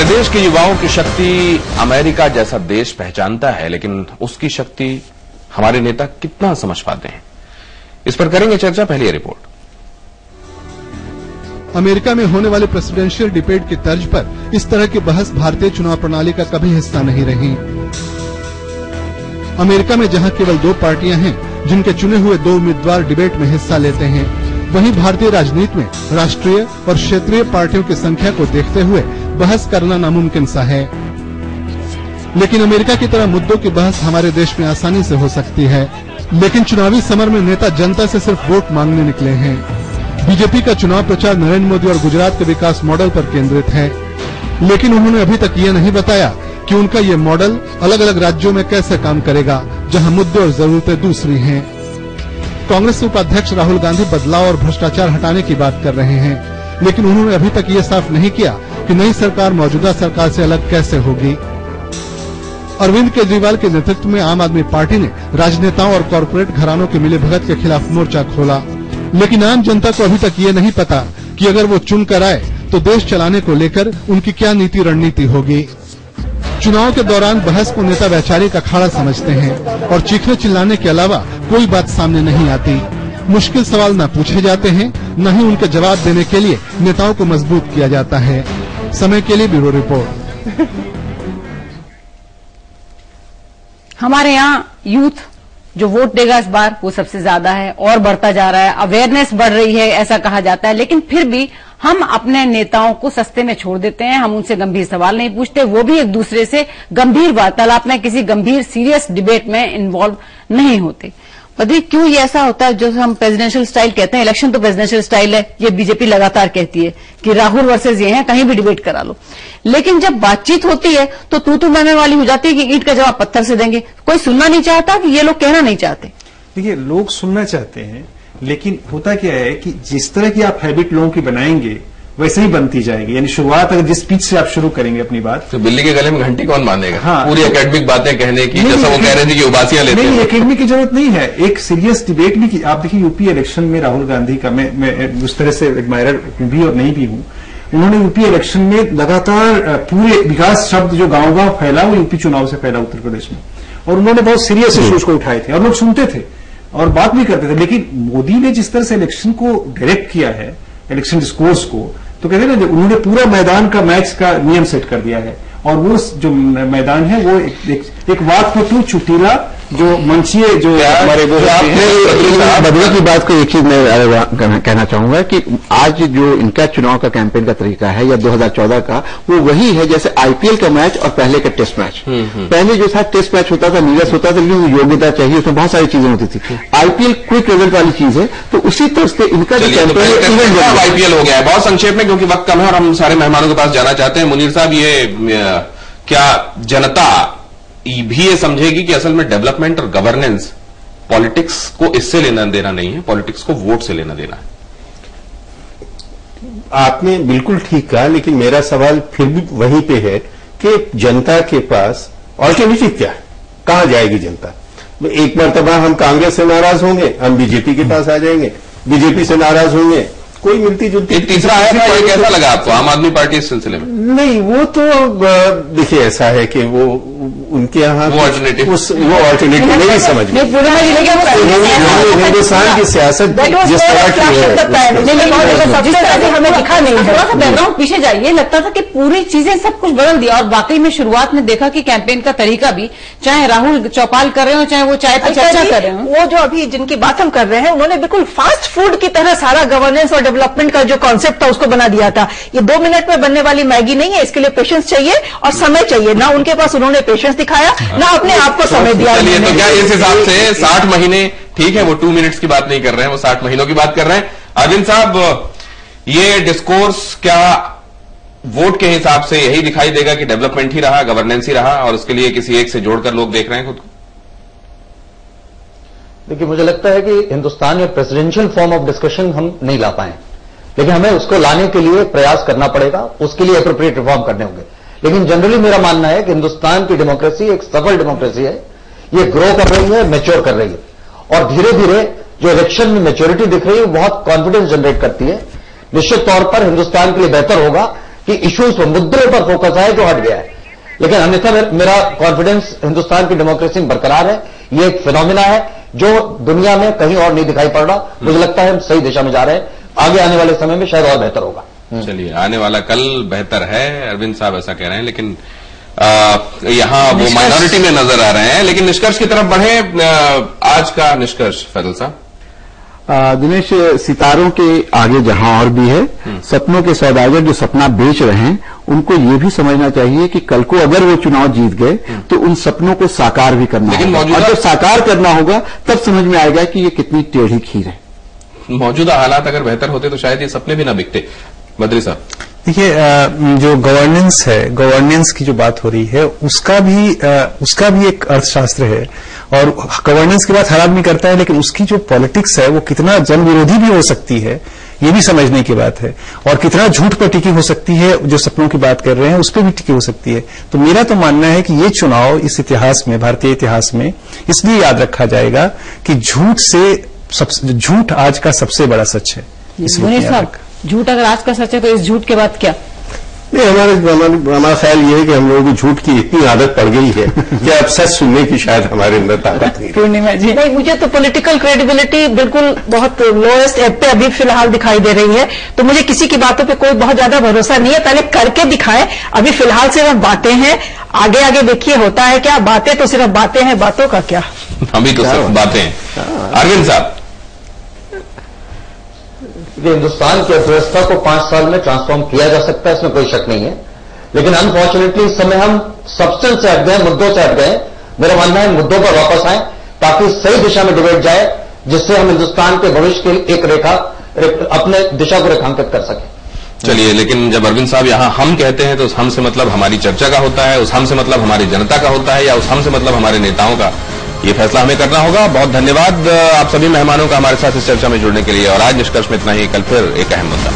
हमारे देश के युवाओं की शक्ति अमेरिका जैसा देश पहचानता है, लेकिन उसकी शक्ति हमारे नेता कितना समझ पाते हैं, इस पर करेंगे चर्चा। पहली ये रिपोर्ट। अमेरिका में होने वाले प्रेसिडेंशियल डिबेट की तर्ज पर इस तरह की बहस भारतीय चुनाव प्रणाली का कभी हिस्सा नहीं रही। अमेरिका में जहां केवल 2 पार्टियां हैं जिनके चुने हुए 2 उम्मीदवार डिबेट में हिस्सा लेते हैं, वहीं भारतीय राजनीति में राष्ट्रीय और क्षेत्रीय पार्टियों की संख्या को देखते हुए बहस करना नामुमकिन सा है। लेकिन अमेरिका की तरह मुद्दों की बहस हमारे देश में आसानी से हो सकती है। लेकिन चुनावी समर में नेता जनता से सिर्फ वोट मांगने निकले हैं। बीजेपी का चुनाव प्रचार नरेंद्र मोदी और गुजरात के विकास मॉडल पर केंद्रित है, लेकिन उन्होंने अभी तक ये नहीं बताया कि उनका ये मॉडल अलग अलग राज्यों में कैसे काम करेगा, जहां मुद्दे और जरूरतें दूसरी हैं। कांग्रेस उपाध्यक्ष राहुल गांधी बदलाव और भ्रष्टाचार हटाने की बात कर रहे हैं, लेकिन उन्होंने अभी तक ये साफ नहीं किया कि नई सरकार मौजूदा सरकार से अलग कैसे होगी। अरविंद केजरीवाल के नेतृत्व में आम आदमी पार्टी ने राजनेताओं और कॉरपोरेट घरानों के मिलीभगत के खिलाफ मोर्चा खोला, लेकिन आम जनता को अभी तक ये नहीं पता कि अगर वो चुन कर आए तो देश चलाने को लेकर उनकी क्या नीति रणनीति होगी। चुनाव के दौरान बहस को नेता वैचारिक अखाड़ा समझते हैं और चीखने चिल्लाने के अलावा कोई बात सामने नहीं आती। मुश्किल सवाल न पूछे जाते हैं, न ही उनके जवाब देने के लिए नेताओं को मजबूत किया जाता है। समय के लिए ब्यूरो रिपोर्ट। हमारे यहाँ यूथ जो वोट देगा इस बार वो सबसे ज्यादा है और बढ़ता जा रहा है। अवेयरनेस बढ़ रही है ऐसा कहा जाता है, लेकिन फिर भी हम अपने नेताओं को सस्ते में छोड़ देते हैं। हम उनसे गंभीर सवाल नहीं पूछते, वो भी एक दूसरे से गंभीर वार्तालाप में किसी गंभीर सीरियस डिबेट में इन्वॉल्व नहीं होते। पता क्यों ये ऐसा होता है? जो हम प्रेसिडेंशियल स्टाइल कहते हैं, इलेक्शन तो प्रेसिडेंशियल स्टाइल है, ये बीजेपी लगातार कहती है कि राहुल वर्सेस ये हैं, कहीं भी डिबेट करा लो। लेकिन जब बातचीत होती है तो तू मैं वाली हो जाती है कि ईंट का जवाब पत्थर से देंगे। कोई सुनना नहीं चाहता कि ये लोग कहना नहीं चाहते। देखिए, लोग सुनना चाहते हैं, लेकिन होता क्या है कि जिस तरह की आप हैबिट लोगों की बनाएंगे वैसे ही बनती जाएगी। यानी शुरुआत अगर जिस पिच से आप शुरू करेंगे अपनी बात, तो बिल्ली के गले में घंटी कौन बांधेगा? हाँ, पूरी एकेडमिक बातें कहने की, जैसा वो कह रहे थे कि उबासियां लेते हैं। नहीं, एकेडमिक की जरूरत नहीं है। एक सीरियस डिबेट भी की। आप देखिए, यूपी इलेक्शन में राहुल गांधी का मैं उस तरह से एडमायरर भी और नहीं भी हूं। उन्होंने यूपी इलेक्शन में लगातार पूरे विकास शब्द जो गांव गांव फैला वो यूपी चुनाव से फैला उत्तर प्रदेश में, और उन्होंने बहुत सीरियस इश्यूज को उठाए थे और लोग सुनते थे और बात भी करते थे। लेकिन मोदी ने जिस तरह से इलेक्शन को डायरेक्ट किया है, इलेक्शन डिस्कोर्स को, तो कहते हैं ना, उन्होंने पूरा मैदान का मैच का नियम सेट कर दिया है। और वो जो मैदान है वो एक वाक्पटु चुटीला जो मंचीय जो हमारे वो बदले की बात को एक चीज मैं कहना चाहूंगा कि आज जो इनका चुनाव का कैंपेन का तरीका है या 2014 का, वो वही है जैसे आईपीएल का मैच और पहले का टेस्ट मैच। पहले जो था टेस्ट मैच होता था, नीरस होता था, लेकिन योग्यता चाहिए, उसमें बहुत सारी चीजें होती थी। आईपीएल क्विक रिजल्ट वाली चीज है, तो उसी तरह से इनका जो कैंपेन आईपीएल हो गया है। बहुत संक्षेप में, क्योंकि वक्त कम है और हम सारे मेहमानों के पास जाना चाहते हैं। मुनीर साहब, ये क्या जनता भी ये समझेगी कि असल में डेवलपमेंट और गवर्नेंस पॉलिटिक्स को इससे लेना देना नहीं है, पॉलिटिक्स को वोट से लेना देना है? आपने बिल्कुल ठीक कहा, लेकिन मेरा सवाल फिर भी वहीं पे है कि जनता के पास ऑल्टरनेटिव क्या है? कहां जाएगी जनता? एक मरतबा हम कांग्रेस से नाराज होंगे, हम बीजेपी के पास आ जाएंगे, बीजेपी से नाराज होंगे, कोई मिलती जुलती। एक तीसरा आया था, ये कैसा लगा आपको आम आदमी पार्टी इस सिलसिले में? नहीं, वो तो देखिए ऐसा है कि वो उनके यहाँ वो ऑल्टरनेटिव नहीं समझ में। हिंदुस्तान की सियासत जिस तरह की है, हमें दिखा नहीं। थोड़ा सा बैकग्राउंड पीछे जाइए। लगता था कि पूरी चीजें सब कुछ बदल दिया, और वाकई में शुरुआत में देखा कि कैंपेन का तरीका भी, चाहे राहुल चौपाल कर रहे हो, चाहे वो चाय पर चर्चा कर रहे हो, वो जो अभी जिनकी बात हम कर रहे हैं, उन्होंने बिल्कुल फास्ट फूड की तरह सारा गवर्नेंस और डेवलपमेंट का जो कॉन्सेप्ट था उसको बना दिया था। ये 2 मिनट में बनने वाली मैगी नहीं है, इसके लिए पेशेंस चाहिए और समय चाहिए। ना उनके पास उन्होंने पेशेंस दिखाया, ना अपने आप को समय दिया। चलिए, तो क्या इस हिसाब से 60 महीने ठीक है, वो 2 मिनट्स की बात नहीं कर रहे हैं, वो 60 महीनों की बात कर रहे हैं। अरविंद साहब, ये डिस्कोर्स क्या वोट के हिसाब से यही दिखाई देगा कि डेवलपमेंट ही रहा, गवर्नेंस ही रहा, और उसके लिए किसी एक से जोड़कर लोग देख रहे हैं खुद को? देखिए, मुझे लगता है कि हिंदुस्तान में प्रेसिडेंशियल फॉर्म ऑफ डिस्कशन हम नहीं ला पाए, लेकिन हमें उसको लाने के लिए प्रयास करना पड़ेगा, उसके लिए एप्रोप्रिएट रिफॉर्म करने होंगे। लेकिन जनरली मेरा मानना है कि हिंदुस्तान की डेमोक्रेसी एक सफल डेमोक्रेसी है, ये ग्रो कर रही है, मैच्योर कर रही है, और धीरे धीरे जो इलेक्शन में मैच्योरिटी दिख रही है बहुत कॉन्फिडेंस जनरेट करती है। निश्चित तौर पर हिंदुस्तान के लिए बेहतर होगा कि कि इश्यूज पर, मुद्दों पर फोकस है जो हट गया है। लेकिन अन्यथा मेरा कॉन्फिडेंस हिंदुस्तान की डेमोक्रेसी में बरकरार है। ये एक फिनोमिना है जो दुनिया में कहीं और नहीं दिखाई पड़ रहा। मुझे लगता है हम सही दिशा में जा रहे हैं, आगे आने वाले समय में शायद और बेहतर होगा। चलिए, आने वाला कल बेहतर है, अरविंद साहब ऐसा कह रहे हैं, लेकिन यहां वो माइनॉरिटी में नजर आ रहे हैं। लेकिन निष्कर्ष की तरफ बढ़े, आज का निष्कर्ष फैजल साहब। दिनेश, सितारों के आगे जहां और भी है, सपनों के सौदागर जो सपना बेच रहे हैं, उनको ये भी समझना चाहिए कि कल को अगर वो चुनाव जीत गए तो उन सपनों को साकार भी करना होगा, और जब साकार करना होगा तब समझ में आएगा कि ये कितनी टेढ़ी खीर है। मौजूदा हालात अगर बेहतर होते तो शायद ये सपने भी ना बिकते। बद्री साहब, देखिए, जो गवर्नेंस है, गवर्नेंस की जो बात हो रही है, उसका भी एक अर्थशास्त्र है। और गवर्नेंस की बात हर आदमी करता है, लेकिन उसकी जो पॉलिटिक्स है वो कितना जन विरोधी भी हो सकती है, ये भी समझने की बात है। और कितना झूठ पर टिकी हो सकती है, जो सपनों की बात कर रहे हैं उस पर भी टिकी हो सकती है। तो मेरा तो मानना है कि ये चुनाव इस इतिहास में, भारतीय इतिहास में इसलिए याद रखा जाएगा कि झूठ आज का सबसे बड़ा सच है। मुनीर साहब, झूठ अगर आज का सच है तो इस झूठ के बाद क्या? नहीं, हमारा ख्याल ये है कि हम लोगों की झूठ की इतनी आदत पड़ गई है कि अब सच सुनने की शायद हमारे अंदर ताकत नहीं। पूर्णिमा जी, नहीं, मुझे तो पॉलिटिकल क्रेडिबिलिटी बिल्कुल बहुत लोएस्ट एप पे अभी फिलहाल दिखाई दे रही है। तो मुझे किसी की बातों पे कोई बहुत ज्यादा भरोसा नहीं है। पहले करके दिखाएं। अभी फिलहाल सिर्फ बातें हैं, आगे आगे देखिए होता है क्या। बातें तो सिर्फ बातें हैं, बातों का क्या। अभी तो सिर्फ बातें हैं। अरविंद साहब, हिंदुस्तान की अर्थव्यवस्था को 5 साल में ट्रांसफॉर्म किया जा सकता है, इसमें कोई शक नहीं है। लेकिन अनफॉर्चुनेटली इस समय हम सब्सटेंस से हट गए, मुद्दों से हट गए। मेरा मानना है मुद्दों पर वापस आए ताकि सही दिशा में डिबेट जाए, जिससे हम हिंदुस्तान के भविष्य की एक रेखा, अपने दिशा को रेखांकित कर सकें। चलिए, लेकिन जब अरविंद साहब यहां हम कहते हैं तो उस हम से मतलब हमारी चर्चा का होता है, उस हम से मतलब हमारी जनता का होता है, या उस हम से मतलब हमारे नेताओं का? ये फैसला हमें करना होगा। बहुत धन्यवाद आप सभी मेहमानों का हमारे साथ इस चर्चा में जुड़ने के लिए। और आज निष्कर्ष में इतना ही, कल फिर एक अहम मुद्दा।